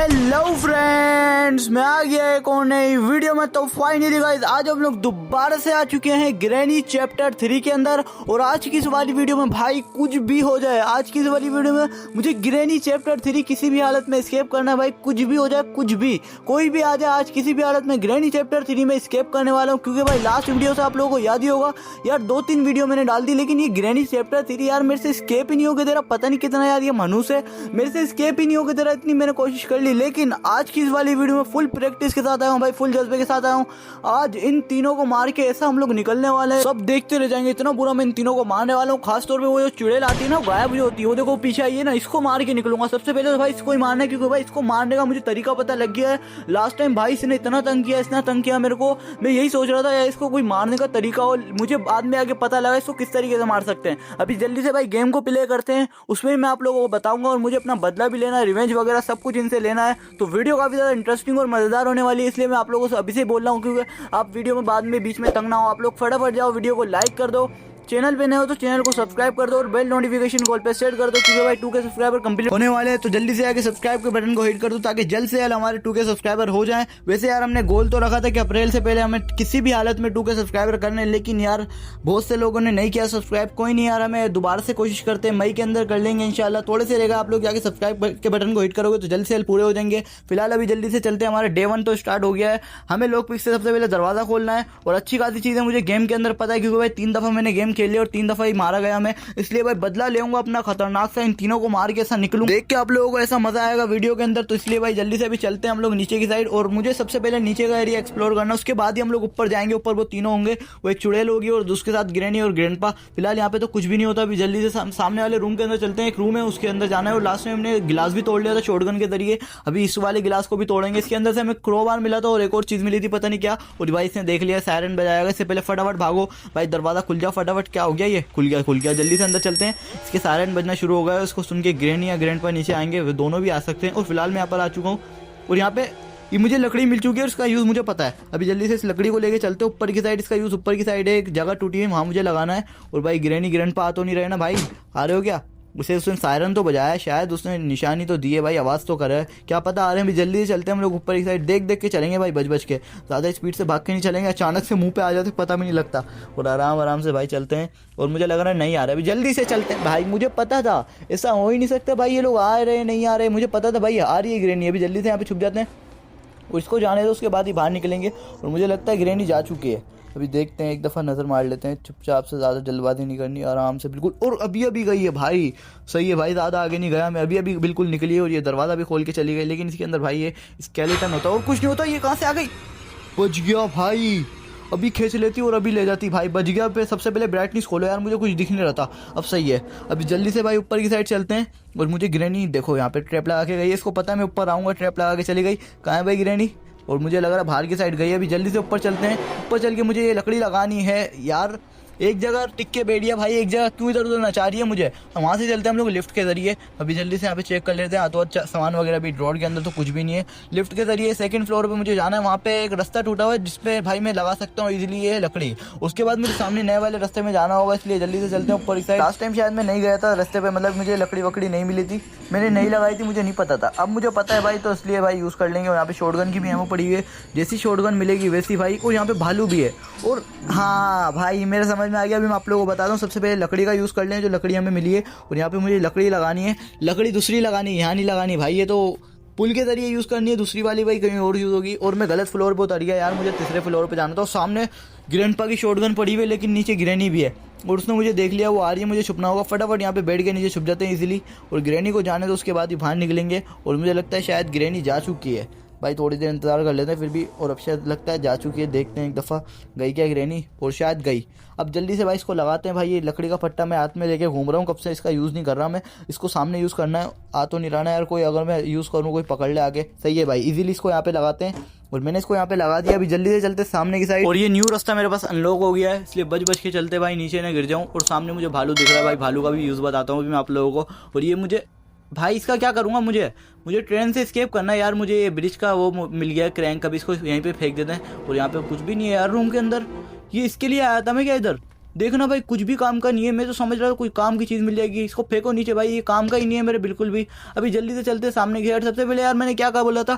Hello friends, मैं आ गया एक और नई वीडियो में। तो फाइनली गाइस आज हम लोग दोबारा से आ चुके हैं ग्रैनी चैप्टर 3 के अंदर। और आज की इस वाली वीडियो में भाई कुछ भी हो जाए, आज की इस वाली वीडियो में मुझे ग्रैनी चैप्टर 3 किसी भी हालत में स्केप करना है। भाई कुछ भी हो जाए, कुछ भी कोई भी आ जाए, आज किसी भी हालत में ग्रैनी चैप्टर 3 में स्केप करने वाला हूँ। क्योंकि भाई लास्ट वीडियो से आप लोगों को याद ही होगा यार, 2-3 वीडियो मैंने डाल दी, लेकिन ये ग्रैनी चैप्टर 3 यार मेरे से स्केप ही नहीं होगा तेरा। पता नहीं कितना यार ये मनु से मेरे से स्केप ही नहीं होगा तेरा, इतनी मैंने कोशिश कर ली। लेकिन आज की इस वाली वीडियो में फुल प्रैक्टिस के साथ आया हूँ भाई, फुल जज्बे के साथ आया हूँ। आज इन तीनों को मार के ऐसा हम लोग निकलने वाले हैं, सब देखते रह जाएंगे। इतना बुरा मैं इन तीनों को मारने वाला हूँ। खास तौर पे वो जो चुड़ैल आती है ना, गायब जो होती है, वो देखो पीछे आई है ना, इसको मार के निकलूंगा सबसे पहले। तो भाई इसको ही मारना है, क्योंकि भाई इसको मारने का मुझे तरीका पता लग गया है। लास्ट टाइम भाई इसने इतना तंग किया मेरे को, मैं यही सोच रहा था यार इसको कोई मारने का तरीका हो। मुझे बाद में आगे पता लगा इसको किस तरीके से मार सकते हैं। अभी जल्दी से भाई गेम को प्ले करते हैं, उसमें मैं आप लोगों को बताऊंगा। और मुझे अपना बदला भी लेना है, रिवेंज वगैरह सब कुछ इनसे लेना है। तो वीडियो काफी ज्यादा इंटरेस्टिंग और मजेदार होने वाली है, इसलिए मैं आप लोगों से अभी से बोल रहा हूँ, क्योंकि आप वीडियो में बाद में बीच में तंग ना हो। आप लोग फटाफट जाओ, वीडियो को लाइक कर दो, चैनल पे नए हो तो चैनल को सब्सक्राइब कर दो और बेल नोटिफिकेशन कॉल पे सेट कर दो, क्योंकि भाई 2K सब्सक्राइबर कंप्लीट होने वाले हैं। तो जल्दी से आके सब्सक्राइब के बटन को हिट कर दो, ताकि जल्द से जल्द हमारे 2K सब्सक्राइबर हो जाएं। वैसे यार हमने गोल तो रखा था कि अप्रैल से पहले हमें किसी भी हालत में 2K सब्सक्राइबर करने, लेकिन यार बहुत से लोगों ने नहीं किया सब्सक्राइब। कोई नहीं यार, हमें दोबारा से कोशिश करते हैं, मई के अंदर कर लेंगे इंशाल्लाह। थोड़े से रहेगा, आप लोग जाके सब्सक्राइब के बटन को हिट करोगे तो जल्द से जल्द पूरे हो जाएंगे। फिलहाल अभी जल्दी से चलते हैं, हमारे डे 1 तो स्टार्ट हो गया है। हमें लोग पिक से सबसे पहले दरवाजा खोलना है। और अच्छी खासी चीज़ है मुझे गेम के अंदर पता है, क्योंकि भाई 3 दफ़ा मैंने गेम खेल लिया और 3 दफ़ा मारा गया मैं, इसलिए भाई बदला लेऊंगा अपना खतरनाक सा। इन तीनों को मार के ऐसा निकलूं, देख के आप लोगों को ऐसा मजा आएगा वीडियो के अंदर। तो इसलिए भाई जल्दी से अभी चलते हैं हम लोग नीचे की साइड। और मुझे सबसे पहले नीचे का एरिया एक्सप्लोर करना, उसके बाद ही हम लोग ऊपर जाएंगे। ऊपर वो तीनों होंगे, वो एक चुड़ैल होगी और उसके साथ ग्रैनी और ग्रैंडपा। फिलहाल यहाँ पे तो कुछ भी नहीं होता। अभी जल्दी से सामने वाले रूम के अंदर चलते हैं। एक रूम है, उसके अंदर जाना है। और लास्ट में हमने गिलास भी तोड़ लिया था शॉटगन के जरिए, अभी इस वाले गिलास को भी तोड़ेंगे। इसके अंदर से हमें क्रोबार मिला था और एक और चीज मिली थी, पता नहीं क्या। और भाई इसने देख लिया, सायरन बजाएगा। इससे पहले फटाफट भागो भाई, दरवाजा खुल जाओ फटाफट। क्या हो गया, ये खुल गया। जल्दी से अंदर चलते हैं। इसके सायरन बजना शुरू हो गया है, उसको सुन के ग्रैनी या ग्रैंडपा नीचे आएंगे, वो दोनों भी आ सकते हैं। और फिलहाल मैं यहाँ पर आ चुका हूँ और यहाँ पे ये मुझे लकड़ी मिल चुकी है और इसका यूज़ मुझे पता है। अभी जल्दी से इस लकड़ी को लेके चलते हैं ऊपर की साइड। इसका यूज़ ऊपर की साइड है, एक जगह टूटी है वहाँ मुझे लगाना है। और भाई ग्रैनी ग्रैंडपा आ तो नहीं रहे ना भाई, आ रहे हो क्या? उसने सायरन तो बजाया, शायद उसने निशानी तो दी है भाई, आवाज़ तो करे, क्या पता आ रहे हैं। भी जल्दी से चलते हैं हम लोग ऊपर की साइड, देख के चलेंगे भाई, बच के, ज़्यादा स्पीड से भाग के नहीं चलेंगे, अचानक से मुंह पे आ जाते पता भी नहीं लगता। और आराम से भाई चलते हैं। और मुझे लग रहा है नहीं आ रहा है, अभी जल्दी से चलते हैं भाई। मुझे पता था ऐसा हो ही नहीं सकता भाई, ये लोग आ रहे नहीं आ रहे, मुझे पता था भाई आ रही है ग्रैनी। अभी जल्दी से यहाँ पे छुप जाते हैं और इसको जाने दो, उसके बाद ही बाहर निकलेंगे। और मुझे लगता है ग्रैनी जा चुकी है। अभी देखते हैं, एक दफ़ा नज़र मार लेते हैं चुपचाप से, ज़्यादा जल्दबाजी नहीं करनी, आराम से बिल्कुल। और अभी गई है भाई, सही है भाई, ज़्यादा आगे नहीं गया मैं, अभी बिल्कुल निकली है। और ये दरवाज़ा भी खोल के चली गई, लेकिन इसके अंदर भाई ये स्केलेटन होता है और कुछ नहीं होता। ये कहाँ से आ गई? बच गया भाई, अभी खींच लेती और अभी ले जाती भाई, बच गया। पे सबसे पहले ब्राइटनेस खोलो यार, मुझे कुछ दिख नहीं रहा था, अब सही है। अभी जल्दी से भाई ऊपर की साइड चलते हैं। और मुझे ग्रैनी देखो यहाँ पे ट्रैप लगा के गई है, इसको पता है मैं ऊपर आऊँगा, ट्रैप लगा के चली गई। कहाँ है भाई ग्रैनी? और मुझे लग रहा है बाहर की साइड गई है। अभी जल्दी से ऊपर चलते हैं। ऊपर चल के मुझे ये लकड़ी लगानी है यार, एक जगह टिक के बैठ गया भाई, एक जगह क्यों इधर उधर नचा रही है मुझे। वहाँ से चलते हैं हम लोग लिफ्ट के जरिए। अभी जल्दी से यहाँ पे चेक कर लेते हैं, तो अच्छा सामान वगैरह भी ड्रॉर के अंदर तो कुछ भी नहीं है। लिफ्ट के जरिए सेकंड फ्लोर पे मुझे जाना है, वहाँ पे एक रास्ता टूटा हुआ है जिसपे भाई मैं लगा सकता हूँ इजीली ये लकड़ी। उसके बाद मुझे सामने नए वाले रास्ते में जाना होगा, इसलिए जल्दी से चलते हैं ऊपर की साइड। लास्ट टाइम शायद मैं नहीं गया था रास्ते पे, मतलब मुझे लकड़ी वकड़ी नहीं मिली थी, मैंने नहीं लगाई थी, मुझे नहीं पता था। अब मुझे पता है भाई, तो इसलिए भाई यूज़ कर लेंगे। और यहाँ पे शॉटगन की भी एमो पड़ी हुई है, जैसी शॉटगन मिलेगी वैसी भाई। और यहाँ पे भालू भी है। और हाँ भाई मेरे समझ में आ गया, अभी मैं आप लोगों को बताता हूँ। सबसे पहले लकड़ी का यूज़ कर लें, जो लकड़ी हमें मिली है। और यहाँ पे मुझे लकड़ी लगानी है, लकड़ी दूसरी लगानी है, यहाँ नहीं लगानी भाई, ये तो पुल के जरिए यूज़ करनी है। दूसरी वाली भाई कहीं और यूज़ होगी। और मैं गलत फ्लोर पे उतर गया यार, मुझे तीसरे फ्लोर पे जाना था। और सामने ग्रैंडपा की शॉटगन पड़ी हुई है, लेकिन नीचे ग्रैनी भी है और उसने मुझे देख लिया, वो आ रही है, मुझे छुपना होगा। फटाफट यहाँ पे बैठ के नीचे छुप जाते हैं इजीली। और ग्रैनी को जाने दो, उसके बाद ही बाहर निकलेंगे। और मुझे लगता है शायद ग्रैनी जा चुकी है भाई, थोड़ी देर इंतजार कर लेते हैं फिर भी। और अब शायद लगता है जा चुकी है, देखते हैं एक दफ़ा गई क्या ग्रैनी, और शायद गई। अब जल्दी से भाई इसको लगाते हैं भाई। ये लकड़ी का फट्टा मैं हाथ में लेके घूम रहा हूँ कब से, इसका यूज़ नहीं कर रहा मैं, इसको सामने यूज़ करना है। आ तो नहीं रहा यार कोई, अगर मैं यूज़ करूँ कोई पकड़ ले आगे, सही है भाई। इजीली इसको यहाँ पे लगाते हैं और मैंने इसको यहाँ पे लगा दिया। अभी जल्दी से चलते सामने की साइड। और ये न्यू रास्ता मेरे पास अनलॉक हो गया है, इसलिए बच के चलते भाई, नीचे ना गिर जाऊँ। और सामने मुझे भालू दिख रहा है भाई, भालू का भी यूज़ बताता हूँ अभी मैं आप लोगों को। और ये मुझे भाई इसका क्या करूँगा, मुझे ट्रेन से एस्केप करना है यार। मुझे ये ब्रिज का वो मिल गया क्रैंक, कभी इसको यहीं पे फेंक देते हैं। और यहाँ पे कुछ भी नहीं है यार रूम के अंदर, ये इसके लिए आया था मैं क्या इधर? देखना भाई कुछ भी काम का नहीं है। मैं तो समझ रहा हूँ कोई काम की चीज़ मिल जाएगी, इसको फेंको नीचे भाई, ये काम का ही नहीं है मेरे बिल्कुल भी। अभी जल्दी से चलते सामने की साइड। सबसे पहले यार मैंने क्या कहा बोला था,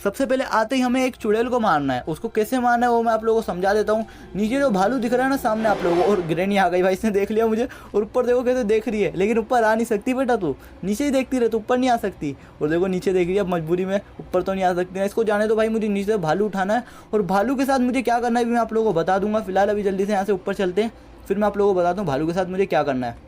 सबसे पहले आते ही हमें एक चुड़ैल को मारना है। उसको कैसे मारना है वो मैं आप लोगों को समझा देता हूँ। नीचे जो भालू दिख रहा है ना सामने आप लोगों को, और ग्रैनी आ गई भाई, इसने देख लिया मुझे। और ऊपर देखो कैसे देख रही है, लेकिन ऊपर आ नहीं सकती बेटा, तू नीचे ही देखती रहे, तो ऊपर नहीं आ सकती। और देखो नीचे देख रही है, अब मजबूरी में ऊपर तो नहीं आ सकती है। इसको जाने तो भाई, मुझे नीचे से भालू उठाना है, और भालू के साथ मुझे क्या करना है मैं आप लोगों को बता दूंगा। फिलहाल अभी जल्दी से यहाँ से ऊपर चलते हैं, फिर मैं आप लोगों को बताता हूँ भालू के साथ मुझे क्या करना है।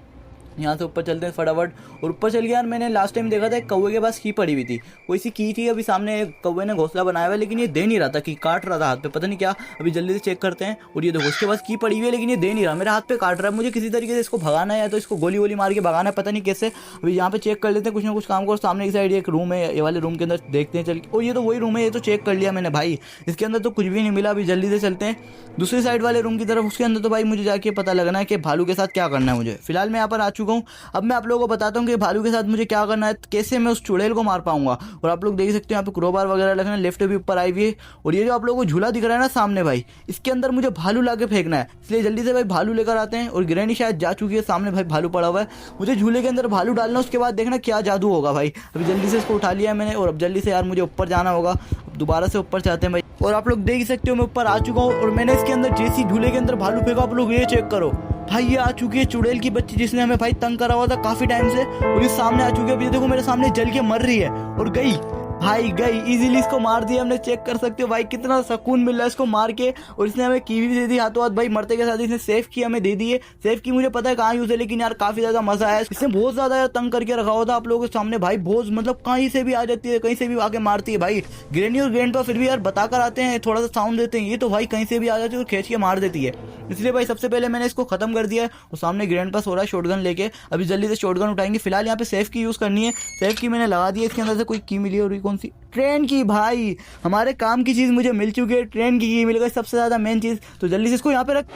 यहाँ से ऊपर चलते हैं फटाफट। और ऊपर चल गया यार, मैंने लास्ट टाइम देखा था एक कौवे के पास की पड़ी हुई थी, वो इसी की थी। अभी सामने एक कौवे ने घोंसला बनाया हुआ है, लेकिन ये दे नहीं रहा था, कि काट रहा था हाथ पे, पता नहीं क्या। अभी जल्दी से चेक करते हैं। और ये देखो उसके पास की पड़ी हुई है, लेकिन ये दे नहीं रहा, मेरे हाथ पे काट रहा है। मुझे किसी तरीके से इसको भगाना है, या तो इसको गोली वोली मार के भगाना है, पता नहीं कैसे। अभी यहाँ पे चेक कर लेते हैं कुछ ना कुछ काम को। सामने की साइड एक रूम है, ये वाले रूम के अंदर देखते हैं चल के। और ये तो वही रूम है, ये तो चेक कर लिया मैंने भाई, इसके अंदर तो कुछ भी नहीं मिला। अभी जल्दी से चलते हैं दूसरी साइड वाले रूम की तरफ। उसके अंदर तो भाई मुझे जाके पता लगना है कि भालू के साथ क्या करना है मुझे। फिलहाल मैं यहाँ पर आ चुका हूँ। अब मैं आप लोगों को बताता हूँ कि भालू के साथ मुझे क्या करना है, कैसे मैं उस चुड़ैल को मार पाऊंगा। और आप लोग देख सकते हो यहाँ पे क्रोबार वगैरह रखना है, लेफ्ट भी ऊपर आई हुई है। और ये जो आप लोगों को झूला दिख रहा है ना सामने भाई, इसके अंदर मुझे भालू ला के फेंकना है, इसलिए जल्दी से भाई भालू लेकर आते हैं। और ग्रैनी शायद जा चुकी है, सामने भाई भालू पड़ा हुआ है, मुझे झूले के अंदर भालू डालना, उसके बाद देखना क्या जादू होगा भाई। अभी जल्दी से इसको उठा लिया है मैंने, और अब जल्दी से यार मुझे ऊपर जाना होगा। दोबारा से ऊपर जाते हैं भाई। और आप लोग देख सकते हो मैं ऊपर आ चुका हूँ, और मैंने इसके अंदर जैसी झूले के अंदर भालू फेंका, आप लोग ये चेक करो भाई, ये आ चुकी है चुड़ैल की बच्ची, जिसने हमें भाई तंग करा हुआ था काफी टाइम से। और ये सामने आ चुकी है, अभी देखो मेरे सामने जल के मर रही है, और गई भाई गई, इजीली इसको मार दिया हमने। चेक कर सकते हो भाई कितना सुकून मिल रहा है इसको मार के। और इसने हमें की भी दे दी हाथों हाथ भाई, मरते के साथ इसने सेफ की हमें दे दी है। सेफ की मुझे पता है कहाँ यूज है, लेकिन यार काफी ज्यादा मजा आया। इसने बहुत ज्यादा यार तंग करके रखा हुआ था आप लोगों के सामने भाई, बहुत मतलब कहीं से भी आ जाती है, कहीं से भी आके मारती है भाई। ग्रैनी और ग्रैंडपा फिर भी यार बताकर आते हैं, थोड़ा सा साउंड देते हैं, ये तो भाई कहीं से भी आ जाती है और खींच के मार देती है। इसलिए भाई सबसे पहले मैंने इसको खत्म कर दिया है। और सामने ग्रैंडपा सो रहा है शॉटगन लेके, अभी जल्दी से शॉटगन उठाएंगे। फिलहाल यहाँ पे सेफ की यूज करनी है, सेफ की मैंने लगा दी है। इसके अंदर से कोई की मिली है, और कौन सी, ट्रेन की भाई, हमारे काम की चीज मुझे मिल चुकी है, ट्रेन की मिल गई, सबसे ज्यादा मेन चीज। तो जल्दी से इसको यहाँ पे रख।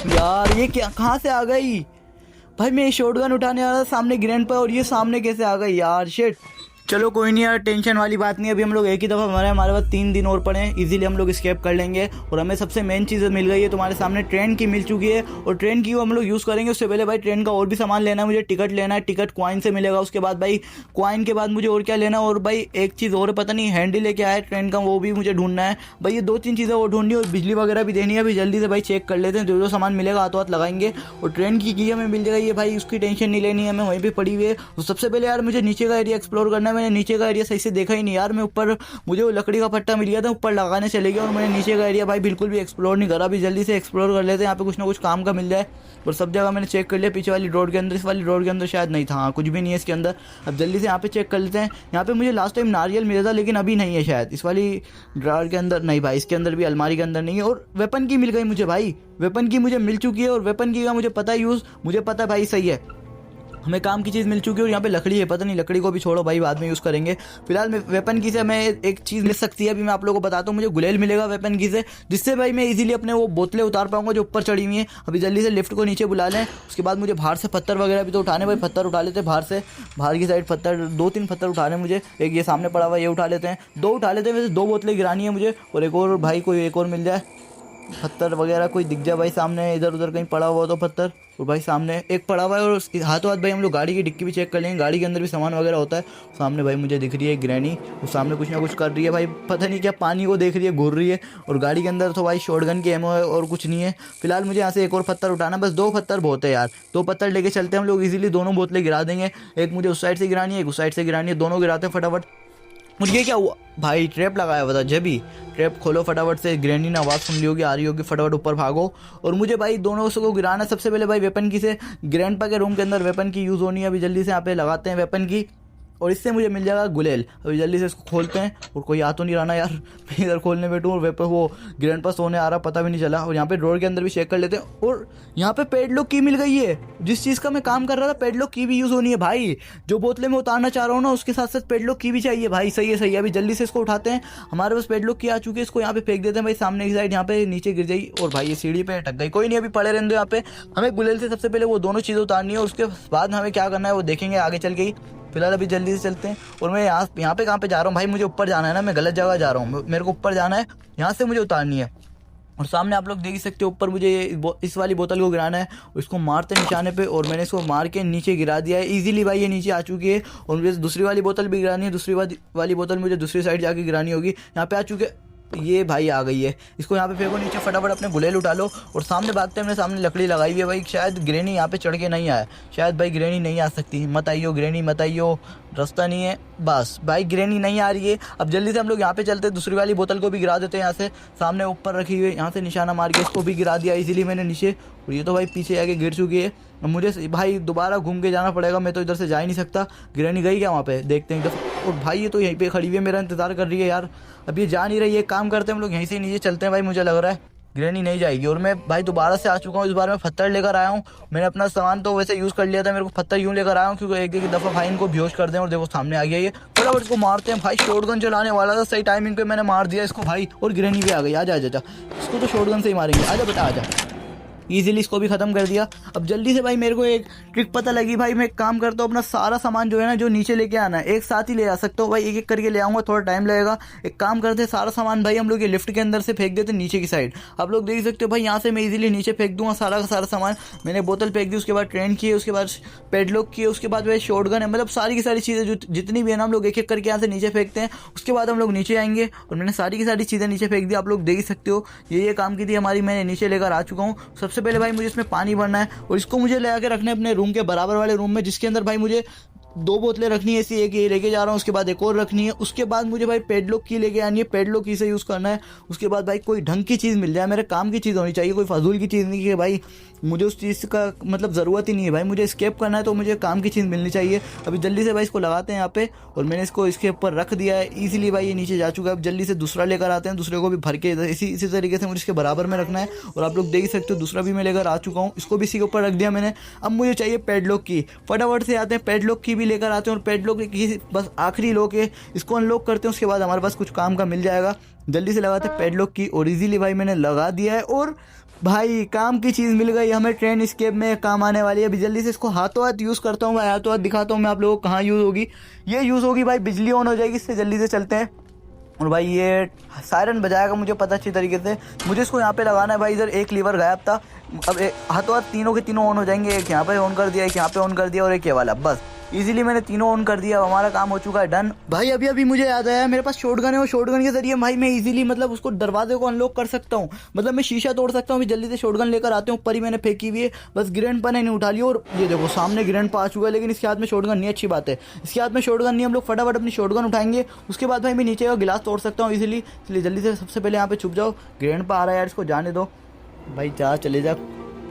यार ये क्या, कहाँ से आ गई भाई, मैं शॉटगन उठाने वाला था, सामने ग्रैंडपा, और ये सामने कैसे आ गई यार, शिट। चलो कोई नहीं यार, टेंशन वाली बात नहीं। अभी हम लोग एक ही दफ़ा हमारे पास 3 दिन और पड़े हैं, इजीली हम लोग स्केप कर लेंगे। और हमें सबसे मेन चीज़ मिल गई है, तुम्हारे सामने ट्रेन की मिल चुकी है, और ट्रेन की हम लोग यूज़ करेंगे। उससे पहले भाई ट्रेन का और भी सामान लेना है मुझे, टिकट लेना है, टिकट कॉइन से मिलेगा। उसके बाद भाई कॉइन के बाद मुझे और क्या लेना है, और भाई एक चीज़ और पता नहीं हैंडल लेके आया ट्रेन का, वो भी मुझे ढूंढना है भाई। ये 2-3 चीज़ें और ढूंढनी है, और बिजली वगैरह भी देनी है। अभी जल्दी से भाई चेक कर लेते हैं, जो जो सामान मिलेगा हाथों हाथ लगाएंगे। और ट्रेन की हमें मिल जाएगा ये भाई, उसकी टेंशन नहीं लेनी है हमें, वहीं पर पड़ी हुई है। तो सबसे पहले यार मुझे नीचे का एरिया एक्सप्लोर करना है। मैंने नीचे का एरिया से देखा ही नहीं यार, मैं ऊपर मुझे वो लकड़ी का पट्टा मिल गया था, ऊपर लगाने चले गया, और मैंने नीचे का एरिया भाई बिल्कुल भी एक्सप्लोर नहीं करा। अभी जल्दी से एक्सप्लोर कर लेते हैं, यहाँ पे कुछ ना कुछ काम का मिल जाए। और सब जगह मैंने चेक कर लिया, पीछे वाली रोड के अंदर, इस वाली रोड के अंदर शायद नहीं था, हाँ कुछ भी नहीं है इसके अंदर। अब जल्दी से यहाँ पे चेक कर लेते हैं। यहाँ पे मुझे लास्ट टाइम नारियल मिला था, लेकिन अभी नहीं है शायद, इस वाली ड्रावर के अंदर नहीं भाई, इसके अंदर भी अलमारी के अंदर नहीं है। और वेपन की मिल गई मुझे भाई, वेपन की मुझे मिल चुकी है, और वेपन की का मुझे पता है यूज़, मुझे पता है भाई, सही है, हमें काम की चीज़ मिल चुकी है। और यहाँ पे लकड़ी है, पता नहीं लकड़ी को भी छोड़ो भाई, बाद में यूज़ करेंगे। फिलहाल मैं वेपन की से हमें एक चीज़ मिल सकती है, अभी मैं आप लोगों को बताता हूँ। मुझे गुलेल मिलेगा वेपन की से, जिससे भाई मैं इजीली अपने वो बोतलें उतार पाऊंगा जो ऊपर चढ़ी हुई हैं। अभी जल्दी से लिफ्ट को नीचे बुला लें। उसके बाद मुझे बाहर से पत्थर वगैरह भी तो उठाने, भाई पत्थर उठा लेते हैं बाहर से, बाहर की साइड पत्थर 2-3 पत्थर उठाने मुझे। एक ये सामने पड़ा हुआ ये उठा लेते हैं, 2 उठा लेते हैं, वैसे 2 बोतलें गिरानी है मुझे। और एक और भाई कोई एक और मिल जाए पत्थर वगैरह, कोई दिख जाए भाई सामने, इधर उधर कहीं पड़ा हुआ तो पत्थर। और भाई सामने एक पड़ा हुआ है, और हाथों हाथ भाई हम लोग गाड़ी की डिक्की भी चेक कर लेंगे, गाड़ी के अंदर भी सामान वगैरह होता है। सामने भाई मुझे दिख रही है ग्रैनी, वो सामने कुछ ना कुछ कर रही है भाई, पता नहीं क्या, पानी को देख रही है, घूर रही है। और गाड़ी के अंदर तो भाई शॉटगन की एमओ है, और कुछ नहीं है। फिलहाल मुझे यहाँ से एक और पत्थर उठाना, बस 2 पत्थर बहुत है यार, 2 पत्थर लेके चलते हैं हम लोग, इजीली दोनों बोतलें गिरा देंगे। एक मुझे उस साइड से गिरानी है, एक उस साइड से गिरानी है, दोनों गिराते हैं फटाफट। मुझे क्या हुआ भाई, ट्रैप लगाया हुआ था, जब भी ट्रैप खोलो फटाफट से, ग्रैनी ने आवाज़ सुन ली होगी, आ रही होगी, फटाफट ऊपर भागो। और मुझे भाई दोनों को गिराना है। सबसे पहले भाई वेपन की से, ग्रैंडपा के रूम के अंदर वेपन की यूज़ होनी है। अभी जल्दी से यहाँ पे लगाते हैं वेपन की, और इससे मुझे मिल जाएगा गुलेल। अभी जल्दी से इसको खोलते हैं, और कोई आ तो नहीं रहा ना यार, मैं इधर खोलने बैठूँ और वेपर वो ग्रैंडपा सोने आ रहा, पता भी नहीं चला। और यहाँ पे ड्रॉर के अंदर भी चेक कर लेते हैं। और यहाँ पे पेडलॉक की मिल गई है, जिस चीज़ का मैं काम कर रहा था, पेडलॉक की भी यूज़ होनी है भाई। जो बोतलें मैं उतारना चाह रहा हूँ ना, उसके साथ साथ पेडलॉक की भी चाहिए भाई, सही है सही है। अभी जल्दी से इसको उठाते हैं, हमारे पास पेडलॉक की आ चुकी है, इसको यहाँ पे फेंक देते हैं भाई, सामने की साइड यहाँ पे नीचे गिर जाएगी। और भाई ये सीढ़ी पे अटक गई, कोई नहीं अभी पड़े रहने दो यहाँ पे। हमें गुलेल से सबसे पहले वो दोनों चीज़ें उतारनी है, उसके बाद हमें क्या करना है वो देखेंगे आगे चल के ही। फिलहाल अभी जल्दी से चलते हैं। और मैं यहाँ पे कहाँ पे जा रहा हूँ भाई, मुझे ऊपर जाना है ना, मैं गलत जगह जा रहा हूँ, मेरे को ऊपर जाना है, यहाँ से मुझे उतारनी है। और सामने आप लोग देख ही सकते हो ऊपर मुझे इस वाली बोतल को गिराना है, उसको मारते निशाने पे, और मैंने इसको मार के नीचे गिरा दिया है इजीली भाई। ये नीचे आ चुकी है और मुझे दूसरी वाली बोतल भी गिरानी है, दूसरी वाली बोतल मुझे दूसरी साइड जाके गिरानी होगी। यहाँ पे आ चुके, ये भाई आ गई है, इसको यहाँ पे फेंको नीचे, फटाफट अपने गुलेल उठा लो और सामने भागते हैं। हमने सामने लकड़ी लगाई हुई है भाई, शायद ग्रेनी यहाँ पे चढ़ के नहीं आए, शायद भाई ग्रेनी नहीं आ सकती, मत आइयो ग्रेनी मत आइयो, रास्ता नहीं है। बस भाई ग्रेनी नहीं आ रही है। अब जल्दी से हम लोग यहाँ पे चलते हैं, दूसरी वाली बोतल को भी गिरा देते हैं। यहाँ से सामने ऊपर रखी हुई है, यहाँ से निशाना मार के इसको भी गिरा दिया इसीलिए मैंने नीचे, और ये तो भाई पीछे आके गिर चुकी है। अब मुझे भाई दोबारा घूम के जाना पड़ेगा, मैं तो इधर से जा ही नहीं सकता। ग्रेनी गई क्या वहाँ पे, देखते हैं इधर। और भाई ये तो यहीं पे खड़ी हुई है, मेरा इंतजार कर रही है यार। अब ये जा नहीं रही है, काम करते हैं हम लोग यहीं से नीचे चलते हैं भाई, मुझे लग रहा है ग्रेनी नहीं जाएगी। और मैं भाई दोबारा से आ चुका हूँ, इस बार मैं पत्थर लेकर आया हूँ। मैंने अपना सामान तो वैसे यूज़ कर लिया था, मेरे को पत्थर यूँ लेकर आया हूँ क्योंकि एक दफ़ा भाई इनको बेहोश कर दें। और देखो सामने आ गया ये, फटाफट इसको मारते हैं भाई। शॉटगन चलाने वाला था, सही टाइमिंग पे मैंने मार दिया इसको भाई, और ग्रेनी भी आ गई। आजा आजा, इसको तो शॉटगन से ही मारेंगे, आजा बेटा आजा। ईजिली इसको भी ख़त्म कर दिया। अब जल्दी से भाई मेरे को एक ट्रिक पता लगी भाई, मैं एक काम करता हूँ, अपना सारा सामान जो है ना जो नीचे लेके आना है एक साथ ही ले आ सकता हूँ भाई, एक एक करके ले आऊँगा, थोड़ा टाइम लगेगा। एक काम करते हैं, सारा सामान भाई हम लोग ये लिफ्ट के अंदर से फेंक देते हैं नीचे की साइड। आप लोग देख सकते हो भाई, यहाँ से मैं इजीली नीचे फेंक दूंगा सारा का सारा सामान। मैंने बोतल फेंक दी, उसके बाद ट्रेन किए, उसके बाद पेडलॉक किए, उसके बाद भाई शॉटगन है, मतलब सारी की सारी चीज़ें जो जितनी भी है ना हम लोग एक एक करके यहाँ से नीचे फेंकते हैं। उसके बाद हम लोग नीचे आएंगे, और मैंने सारी की सारी चीज़ें नीचे फेंक दी, आप लोग देख सकते हो। ये काम की थी हमारी, मैंने नीचे लेकर आ चुका हूँ। सबसे पहले भाई मुझे इसमें पानी भरना है, और इसको मुझे ले आके रखना है अपने रूम के बराबर वाले रूम में, जिसके अंदर भाई मुझे 2 बोतलें रखनी है, ऐसी एक ये लेके जा रहा हूँ, उसके बाद एक और रखनी है। उसके बाद मुझे भाई पेडलॉक की लेके आनी है, पेडलॉक की से यूज़ करना है। उसके बाद भाई कोई ढंग की चीज़ मिल जाए, मेरे काम की चीज़ होनी चाहिए, कोई फाजूल की चीज़ नहीं कि भाई मुझे उस चीज़ का मतलब ज़रूरत ही नहीं है भाई, मुझे स्केप करना है तो मुझे काम की चीज़ मिलनी चाहिए। अभी जल्दी से भाई इसको लगाते हैं यहाँ पे, और मैंने इसको इसके ऊपर रख दिया है ईजिली भाई, ये नीचे जा चुका है। अब जल्दी से दूसरा लेकर आते हैं, दूसरे को भी भर के इसी तरीके से मुझे इसके बराबर में रखना है। और आप लोग देख सकते हो दूसरा भी मैं लेकर आ चुका हूँ, इसको भी इसी के ऊपर रख दिया मैंने। अब मुझे चाहिए पेडलॉक की, फटाफट से आते हैं पेडलॉक की भी लेकर आते हैं, और पेडलॉक की बस आखिरी लॉक है, इसको अनलॉक करते हैं, उसके बाद हमारे पास कुछ काम का मिल जाएगा। जल्दी से लगाते हैं पेडलॉक की, और इजीली भाई मैंने लगा दिया है, और भाई काम की चीज़ मिल गई हमें, ट्रेन एस्केप में काम आने वाली है। अभी जल्दी से इसको हाथों हाथ यूज़ करता हूँ भाई, हाथों हाथ दिखाता हूँ मैं आप लोगों को कहाँ यूज़ होगी। ये यूज़ होगी भाई, बिजली ऑन हो जाएगी इससे। जल्दी से चलते हैं, और भाई ये सायरन बजाएगा मुझे पता अच्छी तरीके से। मुझे इसको यहाँ पे लगाना है भाई, इधर एक लीवर गायब था, अब हाथों हाथ तीनों के तीनों ऑन हो जाएंगे। एक यहाँ पे ऑन कर दिया, एक यहाँ पे ऑन कर दिया, और एक ये वाला, बस इजीली मैंने तीनों ऑन कर दिया। अब हमारा काम हो चुका है डन भाई। अभी मुझे याद आया, मेरे पास शॉटगन है, और शॉटगन के जरिए भाई मैं इजीली मतलब उसको दरवाजे को अनलॉक कर सकता हूँ, मतलब मैं शीशा तोड़ सकता हूँ। अभी जल्दी से शॉटगन लेकर आते हैं, ऊपर ही मैंने फेंकी हुई है, बस ग्रैंड पा नहीं उठा लिया। और ये देखो सामने ग्रैंड पा आ चुका है, लेकिन इसके हाथ में शॉटगन नहीं, अच्छी बात है इसके हाथ में शॉटगन नहीं। हम लोग फटाफट अपनी शॉटगन उठाएंगे, उसके बाद भाई मैं नीचे का गिलास तोड़ सकता हूँ इजीली, इसलिए जल्दी से सबसे पहले यहाँ पे छुप जाओ। ग्रैंड पा आ रहा है यार, इसको जाने दो भाई, जा चले जा,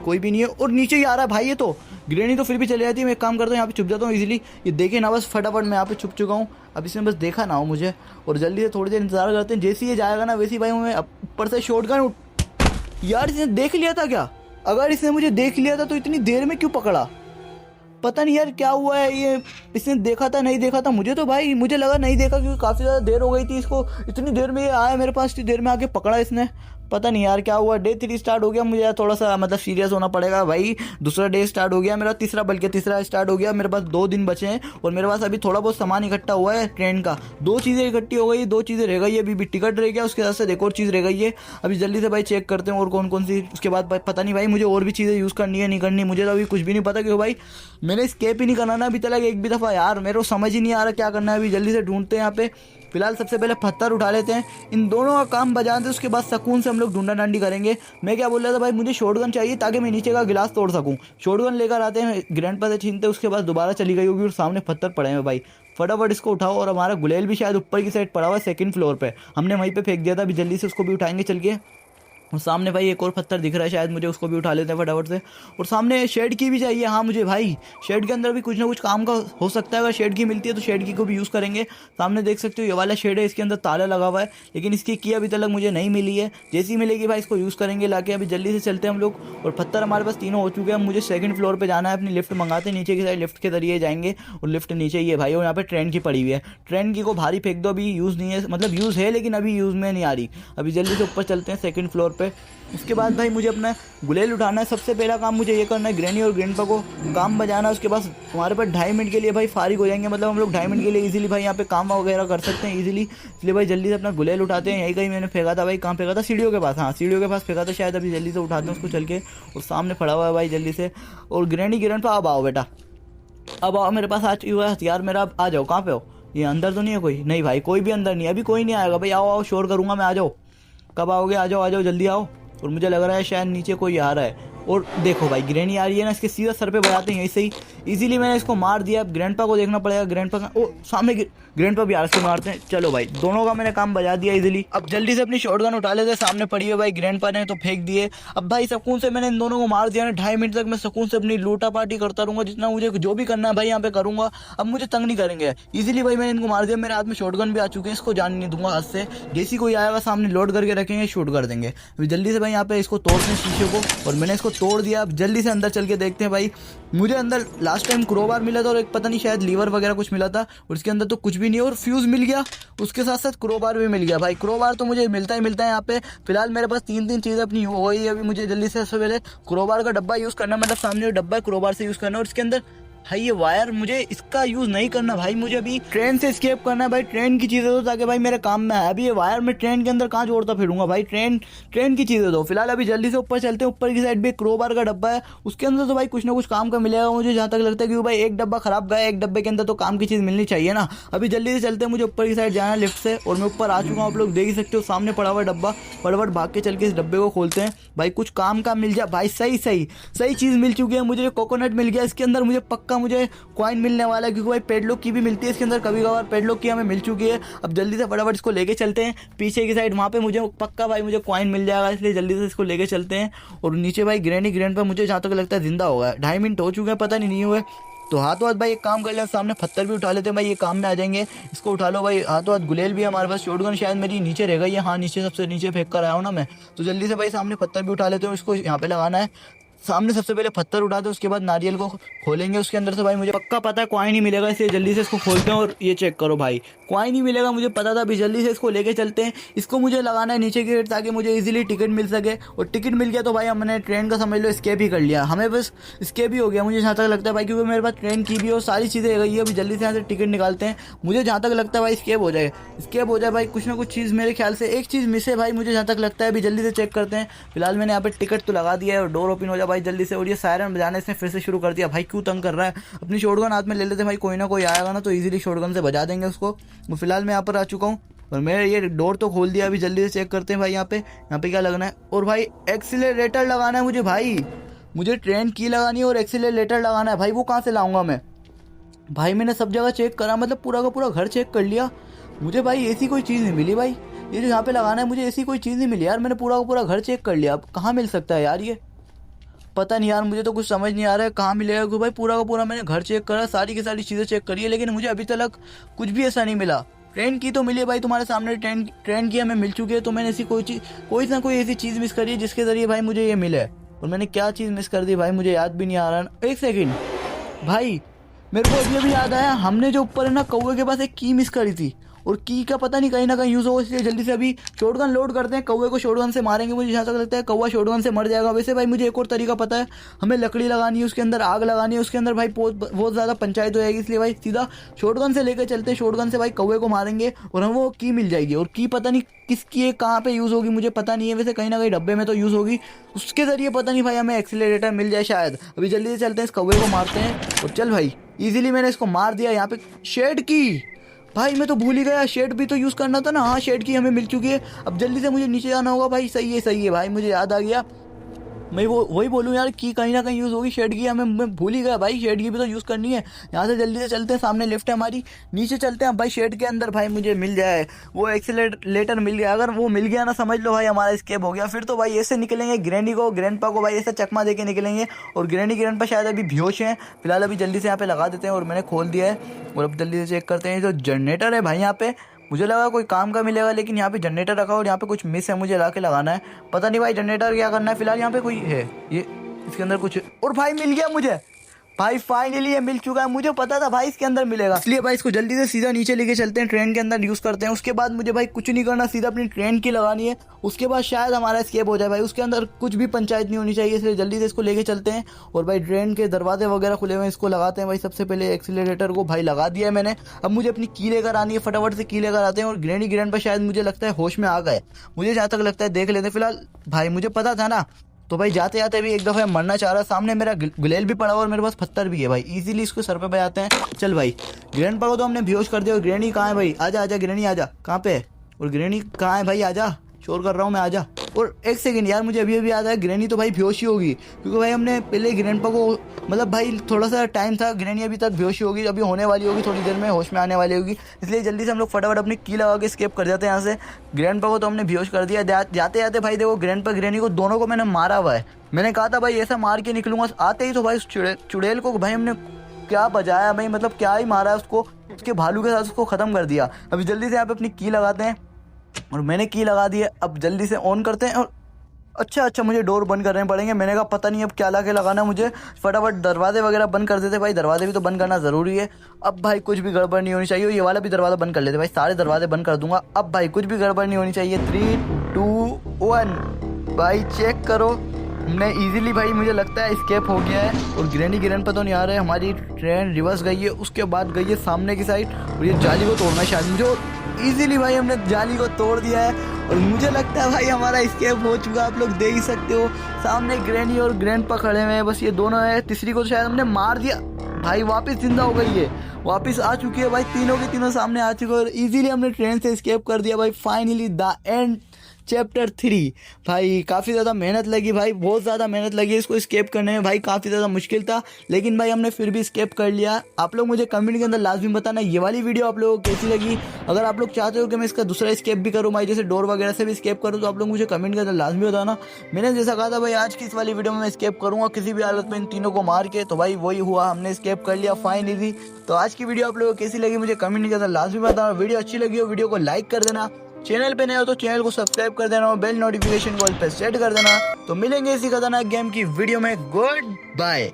कोई भी नहीं है। और नीचे ही आ रहा है भाई, ये तो ग्रेनी तो फिर भी चले जाती है। मैं एक काम करता हूँ, यहाँ पे छुप जाता हूँ इजीली, ये देखे ना, बस फटाफट मैं यहाँ पे छुप चुका हूँ। अब इसने बस देखा ना हो मुझे, और जल्दी से थोड़ी देर इंतजार करते हैं, जैसे ही ये जाएगा ना वैसे ही भाई मैं ऊपर से शॉटगन यार इसने देख लिया था क्या? अगर इसने मुझे देख लिया था तो इतनी देर में क्यों पकड़ा, पता नहीं यार क्या हुआ है। ये इसने देखा था नहीं देखा था, मुझे तो भाई मुझे लगा नहीं देखा, क्योंकि काफ़ी ज़्यादा देर हो गई थी इसको, इतनी देर में ये आया मेरे पास, इतनी देर में आके पकड़ा इसने, पता नहीं यार क्या हुआ। डे 3 स्टार्ट हो गया, मुझे यार थोड़ा सा मतलब सीरियस होना पड़ेगा भाई। दूसरा डे स्टार्ट हो गया मेरा, तीसरा स्टार्ट हो गया। मेरे पास 2 दिन बचे हैं, और मेरे पास अभी थोड़ा बहुत सामान इकट्ठा हुआ है ट्रेन का। 2 चीज़ें इकट्ठी हो गई, 2 चीज़ें रह गई है, अभी भी टिकट रह गया, उसके साथ साथ एक और चीज़ रह गई है। अभी जल्दी से भाई चेक करते हैं और कौन कौन सी, उसके बाद भाई पता नहीं भाई मुझे और भी चीज़ें यूज़ करनी है नहीं करनी, मुझे तो अभी कुछ भी नहीं पता, क्योंकि भाई मैंने स्केप ही नहीं करना ना अभी तक एक भी दफ़ा यार, मेरे को समझ ही नहीं आ रहा क्या करना है। अभी जल्दी से ढूंढते हैं यहाँ पे, फिलहाल सबसे पहले पत्थर उठा लेते हैं, इन दोनों का काम बजाते हैं, उसके बाद सुकून से हम लोग ढूंढा डांडी करेंगे। मैं क्या बोल रहा था भाई, मुझे शॉटगन चाहिए ताकि मैं नीचे का गिलास तोड़ सकूं। शॉटगन लेकर आते हैं, ग्रैंडपा से छीनते हैं, उसके बाद दोबारा चली गई होगी और सामने पत्थर पड़े हैं भाई, फटाफट इसको उठाओ। और हमारा गुलेल भी शायद ऊपर की साइड पड़ा हुआ है, 2nd फ्लोर पे, हमने वहीं पे फेंक दिया था। अभी जल्दी से उसको भी उठाएंगे चल के। और सामने भाई एक और पत्थर दिख रहा है, शायद मुझे उसको भी उठा लेते हैं फटाफट से। और सामने शेड की भी चाहिए, हाँ मुझे भाई शेड के अंदर भी कुछ ना कुछ काम का हो सकता है, अगर शेड की मिलती है तो शेड की को भी यूज़ करेंगे। सामने देख सकते हो ये वाला शेड है, इसके अंदर ताला लगा हुआ है, लेकिन इसकी की अभी तक मुझे नहीं मिली है, जैसी मिलेगी भाई इसको यूज़ करेंगे लाके। अभी जल्दी से चलते हैं हम लोग, और पत्थर हमारे पास तीनों हो चुके हैं। मुझे 2nd फ्लोर पर जाना है, अपनी लिफ्ट मंगाते हैं, नीचे की साइड लिफ्ट के जरिए जाएंगे, और लिफ्ट नीचे ही है भाई। और यहाँ पर ट्रेन की पड़ी हुई है, ट्रेन की को भारी फेंक दो, अभी यूज़ नहीं है, मतलब यूज़ है लेकिन अभी यूज़ में नहीं आ रही। अभी जल्दी से ऊपर चलते हैं 2nd फ्लोर पे। उसके बाद भाई मुझे अपना गुलेल उठाना है। सबसे पहला काम मुझे ये करना है, ग्रैनी और ग्रैंडपा को काम बजाना। उसके बाद हमारे पास 2.5 मिनट के लिए भाई फारिग हो जाएंगे, मतलब हम लोग 2.5 मिनट के लिए इजीली भाई यहाँ पे काम वगैरह कर सकते हैं इजीली। इसलिए भाई जल्दी से अपना गुलेल उठाते हैं। यही कहीं मैंने फेंका था भाई, कहाँ फेंका था, सीढ़ियों के पास, हाँ सीढ़ियों के पास फेंका था शायद। अभी जल्दी से उठाते हैं उसको चल के, और सामने खड़ा हुआ है भाई जल्दी से। और ग्रैनी ग्रैंडपा अब आओ बेटा, अब आओ मेरे पास। आज हुआ हथियार मेरा, अब आ जाओ। कहाँ पे हो? ये अंदर तो नहीं है कोई? नहीं भाई कोई भी अंदर नहीं है, अभी कोई नहीं आएगा भाई। आओ आओ, शोर करूंगा मैं, आ जाओ। कब आओगे? आ जाओ आ जाओ जल्दी आओ। और मुझे लग रहा है शायद नीचे कोई आ रहा है। और देखो भाई ग्रैनी आ रही है ना, इसके सीधा सर पे बजाते हैं यहीं से ही। इजीली मैंने इसको मार दिया। अब ग्रैंडपा को देखना पड़ेगा, ग्रैंडपा का, ओ सामने ग्रैंडपा भी आ रहे मारते हैं। चलो भाई दोनों का मैंने काम बजा दिया इजीली। अब जल्दी से अपनी शॉटगन उठा लेते हैं। सामने पड़ी है भाई, ग्रैंडपा ने तो फेंक दिए। अब भाई सुकून से मैंने इन दोनों को मार दिया ना। 2.5 मिनट तक मैं सुकून से अपनी लूटा पार्टी करता रहूंगा, जितना मुझे जो भी करना है भाई यहाँ पे करूंगा। अब मुझे तंग नहीं करेंगे इजीली भाई। मैंने इनको मार दिया, मेरे हाथ में शॉटगन भी आ चुके हैं, इसको जान नहीं दूंगा हाथ से। जैसी कोई आएगा सामने लोड करके रखेंगे, शूट कर देंगे। अभी जल्दी से भाई यहाँ पे इसको तोड़ते हैं शीशे को, और मैंने इसको तोड़ दिया। अब जल्दी से अंदर चल के देखते हैं भाई। मुझे अंदर लास्ट टाइम क्रोबार मिला था और एक पता नहीं शायद लीवर वगैरह कुछ मिला था, और इसके अंदर तो कुछ भी नहीं है। और फ्यूज मिल गया, उसके साथ साथ क्रोबार भी मिल गया भाई। क्रोबार तो मुझे मिलता ही मिलता है यहाँ पे। फिलहाल मेरे पास 3 चीज़ें अपनी हो गई है। अभी मुझे जल्दी से सबसे पहले क्रोबार का डब्बा यूज़ करना, मतलब सामने जो डब्बा है क्रोबार से यूज़ करना। और इसके अंदर भाई ये वायर, मुझे इसका यूज़ नहीं करना भाई। मुझे अभी ट्रेन से एस्केप करना है भाई। ट्रेन की चीज़ें दो ताकि भाई मेरे काम में आए। अभी ये वायर मैं ट्रेन के अंदर कहाँ जोड़ता फिरूंगा भाई? ट्रेन की चीज़ें दो। फिलहाल अभी जल्दी से ऊपर चलते हैं। ऊपर की साइड भी क्रोबार का डब्बा है, उसके अंदर तो भाई कुछ ना कुछ काम का मिलेगा मुझे, जहाँ तक लगता है। क्योंकि भाई एक डब्बा खराब गया, एक डब्बे के अंदर तो काम की चीज़ मिलनी चाहिए ना। अभी जल्दी से चलते हैं, मुझे ऊपर की साइड जाना है लिफ्ट से। और मैं ऊपर आ चुका हूँ, आप लोग देख ही सकते हो सामने पड़ा हुआ डब्बा। फटाफट भाग के चल के इस डब्बे को खोलते हैं भाई, कुछ काम का मिल जाए भाई। सही चीज़ मिल चुकी है मुझे। कोकोनट मिल गया, इसके अंदर मुझे पक्का मुझे कॉइन मिलने वाला है, क्योंकि भाई पेडलॉक की भी मिलती है इसके अंदर। कभी कभार पेडलॉक की हमें मिल चुकी है। अब जल्दी से फटाफट इसको लेके चलते हैं पीछे की साइड, वहाँ पे मुझे पक्का भाई मुझे कॉइन मिल जाएगा। इसलिए जल्दी से इसको लेके चलते हैं। और नीचे भाई ग्रैनी ग्रैंडपा मुझे जहाँ तक लगता है जिंदा होगा। 2.5 मिनट हो चुके हैं, पता नहीं हुए तो हाथों हाथ भाई एक काम कर लिया, सामने पत्थर भी उठा लेते हैं भाई, ये काम में आ जाएंगे। इसको उठा लो भाई, हाथों हाथ गुलेल भी है हमारे पास। शॉटगन शायद मेरी नीचे रह गई है, हाँ नीचे सबसे नीचे फेंक कर आया हूँ ना मैं। तो जल्दी से भाई सामने पत्थर भी उठा लेते हैं, इसको यहाँ पे लगाना है। सामने सबसे पहले पत्थर उठाते हैं, उसके बाद नारियल को खोलेंगे। उसके अंदर से भाई मुझे पक्का पता है कॉइन ही मिलेगा, इसलिए जल्दी से इसको खोलते हैं। और ये चेक करो भाई, कॉइन ही मिलेगा, मुझे पता था। अभी जल्दी से इसको लेके चलते हैं। इसको मुझे लगाना है नीचे की रेट, ताकि मुझे इजीली टिकट मिल सके। और टिकट मिल गया तो भाई हमने ट्रेन का समझ लो स्केप ही कर लिया, हमें बस स्केप ही हो गया मुझे जहाँ तक लगता है भाई। क्योंकि मेरे पास ट्रेन की भी और सारी चीज़ें गई है। अभी जल्दी से यहाँ से टिकट निकालते हैं। मुझे जहाँ तक लगता है भाई स्केप हो जाए भाई। कुछ ना कुछ चीज़ मेरे ख्याल से एक चीज़ मिस है भाई, मुझे जहाँ तक लगता है। अभी जल्दी से चेक करते हैं। फिलहाल मैंने यहाँ पे टिकट तो लगा दिया है, और डोर ओपन हो जाए भाई जल्दी से। और ये सायरन बजाने इसने फिर से शुरू कर दिया भाई, क्यों तंग कर रहा है? अपनी शॉटगन हाथ में ले लेते भाई, कोई ना कोई आएगा ना तो इजीली शॉटगन से बजा देंगे उसको। तो फिलहाल मैं यहाँ पर आ चुका हूँ, और मैंने ये डोर तो खोल दिया। अभी जल्दी से चेक करते हैं भाई यहाँ पे क्या लगना है। और भाई एक्सीलरेटर लगाना है मुझे भाई, मुझे ट्रेन की लगानी है और एक्सीलरेटर लगाना है भाई। वो कहाँ से लाऊंगा मैं भाई? मैंने सब जगह चेक करा, मतलब पूरा का पूरा घर चेक कर लिया, मुझे भाई ऐसी कोई चीज़ नहीं मिली भाई। ये जो यहाँ पे लगाना है मुझे ऐसी कोई चीज़ नहीं मिली यार। मैंने पूरा का पूरा घर चेक कर लिया, अब कहाँ मिल सकता है यार? ये पता नहीं यार, मुझे तो कुछ समझ नहीं आ रहा है कहाँ मिलेगा। क्योंकि भाई पूरा का पूरा मैंने घर चेक करा, सारी की सारी चीज़ें चेक करी है, लेकिन मुझे अभी तक कुछ भी ऐसा नहीं मिला। ट्रेन की तो मिली है भाई, तुम्हारे सामने ट्रेन की हमें मिल चुकी है। तो मैंने ऐसी कोई ना कोई ऐसी चीज़ मिस करी है जिसके ज़रिए भाई मुझे ये मिले। और मैंने क्या चीज़ मिस कर दी भाई, मुझे याद भी नहीं आ रहा। एक सेकेंड भाई, मेरे को अभी याद आया, हमने जो ऊपर है ना कौवे के पास एक की मिस करी थी, और की का पता नहीं कहीं ना कहीं यूज़ हो। इसलिए जल्दी से अभी शॉटगन लोड करते हैं, कौवे को शॉटगन से मारेंगे। मुझे जहाँ तक लगता है कौवा शॉटगन से मर जाएगा। वैसे भाई मुझे एक और तरीका पता है, हमें लकड़ी लगानी है, उसके अंदर आग लगानी है, उसके अंदर भाई बहुत ज़्यादा पंचायत हो जाएगी। इसलिए भाई सीधा शॉटगन से लेकर चलते हैं, शॉटगन से भाई कौवे को मारेंगे और हम वो की मिल जाएगी। और की पता नहीं किसकी है, कहाँ पे यूज़ होगी मुझे पता नहीं है। वैसे कहीं ना कहीं डब्बे में तो यूज़ होगी, उसके ज़रिए पता नहीं भाई हमें एक्सीलरेटर मिल जाए शायद। अभी जल्दी से चलते हैं, इस कौवे को मारते हैं। और चल भाई, इजीली मैंने इसको मार दिया। यहाँ पे शेड की भाई मैं तो भूल ही गया, शेड भी तो यूज़ करना था ना। हाँ शेड की हमें मिल चुकी है। अब जल्दी से मुझे नीचे जाना होगा भाई। सही है भाई, मुझे याद आ गया। मैं वही बोलूँ यार, की कहीं ना कहीं यूज़ होगी शेड की, हमें मैं भूल ही गया भाई। शेड की भी तो यूज़ करनी है। यहाँ से जल्दी से चलते हैं, सामने लिफ्ट है हमारी, नीचे चलते हैं भाई। शेड के अंदर भाई मुझे मिल जाए वो एक्सीलरेटर मिल गया। अगर वो मिल गया ना, समझ लो भाई हमारा स्केप हो गया। फिर तो भाई ऐसे निकलेंगे, ग्रैनी को ग्रैंडपा को भाई ऐसा चकमा दे के निकलेंगे। और ग्रैनी ग्रैंडपा शायद अभी बेहोश हैं। फिलहाल अभी जल्दी से यहाँ पे लगा देते हैं, और मैंने खोल दिया है। और अब जल्दी से चेक करते हैं, जो जनरेटर है भाई यहाँ पे, मुझे लगा कोई काम का मिलेगा, लेकिन यहाँ पे जनरेटर रखा और यहाँ पे कुछ मिस है, मुझे ला के लगाना है। पता नहीं भाई जनरेटर क्या करना है। फिलहाल यहाँ पे कोई है, ये इसके अंदर कुछ, और भाई मिल गया मुझे भाई फाइनली ये मिल चुका है। मुझे पता था भाई इसके अंदर मिलेगा, इसलिए भाई इसको जल्दी से सीधा नीचे लेके चलते हैं, ट्रेन के अंदर यूज करते हैं। उसके बाद मुझे भाई कुछ नहीं करना, सीधा अपनी ट्रेन की लगानी है। उसके बाद शायद हमारा स्केप हो जाए भाई। उसके अंदर कुछ भी पंचायत नहीं होनी चाहिए, इसलिए जल्दी से इसको लेके चलते हैं। और भाई ट्रेन के दरवाजे वगैरह खुले हुए हैं, इसको लगाते हैं भाई। सबसे पहले एक्सीलरेटर को भाई लगा दिया है मैंने। अब मुझे अपनी की लेकर आनी है, फटाफट से की लेकर आते हैं। और ग्रैनी ग्रैंडपा शायद मुझे लगता है होश में आ गए, मुझे जहाँ तक लगता है। देख लेते हैं फिलहाल। भाई मुझे पता था ना, तो भाई जाते जाते भी एक दफ़ा मरना चाह रहा। सामने मेरा गुलेल भी पड़ा हुआ और मेरे पास पत्थर भी है भाई, इजीली इसको सर पे बजाते हैं। चल भाई, ग्रैंडपा को तो हमने बेहोश कर दिया। और ग्रैनी कहाँ है भाई? आजा आजा ग्रैनी आजा, कहाँ पे है? और ग्रैनी कहाँ है भाई? आजा, शोर कर रहा हूँ मैं, आजा। और एक सेकंड यार, मुझे अभी अभी याद आया, ग्रैनी तो भाई बेहोश ही होगी, क्योंकि भाई हमने पहले ग्रैंडपा को, मतलब भाई थोड़ा सा टाइम था। ग्रैनी अभी तक बेहोश होगी, अभी होने वाली होगी, थोड़ी देर में होश में आने वाली होगी। इसलिए जल्दी से हम लोग फटाफट अपनी की लगा के स्केप कर जाते हैं यहाँ से। ग्रैंडपा को तो हमने बेहोश कर दिया। जाते जाते भाई देखो, ग्रैंडपा ग्रैनी को दोनों को मैंने मारा हुआ है। मैंने कहा था भाई ऐसा मार के निकलूंगा। आते ही तो भाई उस चुड़ैल को भाई हमने क्या बजाया भाई, मतलब क्या ही मारा है उसको, उसके भालू के साथ उसको ख़त्म कर दिया। अभी जल्दी से यहाँ पे अपनी की लगाते हैं। और मैंने की लगा दी है, अब जल्दी से ऑन करते हैं। और अच्छा मुझे डोर बंद करने पड़ेंगे। मैंने कहा पता नहीं अब क्या ला के लगाना मुझे। फटाफट दरवाजे वगैरह बंद कर देते भाई, दरवाजे भी तो बंद करना ज़रूरी है। अब भाई कुछ भी गड़बड़ नहीं होनी चाहिए। ये वाला भी दरवाज़ा बंद कर लेते भाई, सारे दरवाजे बंद कर दूंगा। अब भाई कुछ भी गड़बड़ नहीं होनी चाहिए। 3, 2, 1 भाई चेक करो। हमने इजीली भाई, मुझे लगता है स्केप हो गया है। और ग्रैनी ग्रैंडपा तो नहीं आ रहे, हमारी ट्रेन रिवर्स गई है, उसके बाद गई है सामने की साइड। और ये जाली को तोड़ना है शायद मुझे। इजीली भाई हमने जाली को तोड़ दिया है। और मुझे लगता है भाई हमारा स्केप हो चुका, आप लोग देख ही सकते हो। सामने ग्रैनी और ग्रैंडपा खड़े हुए हैं, बस ये दोनों है। तीसरी को शायद हमने मार दिया भाई, वापस जिंदा हो गई है, वापस आ चुकी है भाई। तीनों के तीनों सामने आ चुके हैं और इजीली हमने ट्रेन से स्केप कर दिया भाई। Finally the end chapter 3। भाई काफ़ी ज़्यादा मेहनत लगी भाई, बहुत ज़्यादा मेहनत लगी इसको स्केप करने में भाई, काफ़ी ज़्यादा मुश्किल था, लेकिन भाई हमने फिर भी स्केप कर लिया। आप लोग मुझे कमेंट के अंदर लाजमी बताना ये वाली वीडियो आप लोगों को कैसी लगी। अगर आप लोग चाहते हो कि मैं इसका दूसरा स्केप भी करूँ भाई, जैसे डोर वगैरह से भी स्केप करूँ, तो आप लोग मुझे कमेंट के अंदर लाजमी बताना। मैंने जैसा कहा था भाई, आज की इस वाली वीडियो में मैं स्केप करूँगा किसी भी हालत में इन तीनों को मार के। तो भाई वही हुआ, हमने स्केप कर लिया फाइनली। तो आज की वीडियो आप लोगों को कैसी लगी मुझे कमेंट के अंदर लाजमी बताना। वीडियो अच्छी लगी हो वीडियो को लाइक कर देना, चैनल पे नए हो तो चैनल को सब्सक्राइब कर देना और बेल नोटिफिकेशन कॉल पे सेट कर देना। तो मिलेंगे इसी खतरनाक गेम की वीडियो में। Good bye.